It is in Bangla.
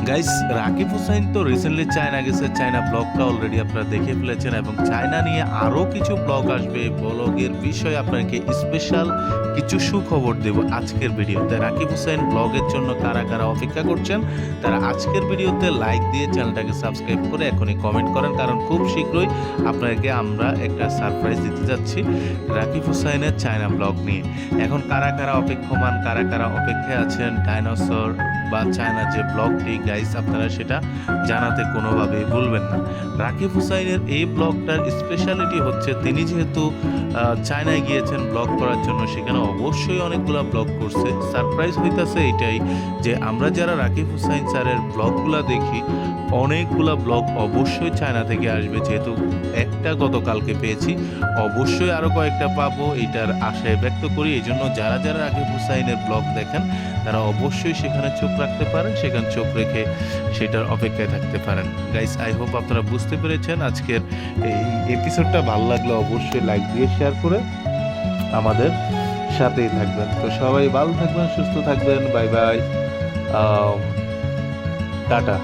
গাইস, রাকিব হুসাইন তো রিসেন্টলি চায়না গেছে। চায়না ব্লগটা অলরেডি আপনারা দেখে ফেলেছেন এবং চায়না নিয়ে আরও কিছু ব্লগ আসবে। ব্লগের বিষয়ে আপনাকে স্পেশাল কিছু সুখবর দেব আজকের ভিডিওতে। রাকিব হুসাইন ব্লগের জন্য কারা কারা অপেক্ষা করছেন তারা আজকের ভিডিওতে লাইক দিয়ে চ্যানেলটাকে সাবস্ক্রাইব করে এখনই কমেন্ট করেন, কারণ খুব শীঘ্রই আপনাকে আমরা একটা সারপ্রাইজ দিতে যাচ্ছি রাকিব হুসাইনের চায়না ব্লগ নিয়ে। এখন কারা কারা অপেক্ষমান, কারা কারা অপেক্ষায় আছেন ডাইনোসর বা চায়না যে ব্লগটি, গাইস আপনারা সেটা জানাতে কোনোভাবেই ভুলবেন না। রাকিব হুসাইনের এই ব্লগটার স্পেশালিটি হচ্ছে তিনি যেহেতু চায়নায় গিয়েছেন ব্লগ করার জন্য, সেখানে অবশ্যই অনেকগুলা ব্লগ করছে। সারপ্রাইজ হইতাছে এটাই যে আমরা যারা রাকিব হুসাইন স্যারের ব্লগগুলা দেখি, অনেকগুলা ব্লগ অবশ্যই চায়না থেকে আসবে। যেহেতু একটা গতকালকে পেয়েছি, অবশ্যই আরও কয়েকটা পাবো, এটার আশায় ব্যক্ত করি। এই জন্য যারা যারা রাকিব হুসাইনের ব্লগ দেখেন তারা অবশ্যই সেখানে চোখ রাখতে পারেন, সেখানে চোখ রেখে সেটার অপেক্ষায় থাকতে পারেন। গাইস, আই হোপ আপনারা বুঝতে পেরেছেন আজকের এই এপিসোডটা। ভালো লাগলে অবশ্যই লাইক দিয়ে শেয়ার করে আমাদের সাথেই থাকবেন। তো সবাই ভালো থাকবেন, সুস্থ থাকবেন। Bye bye, tata.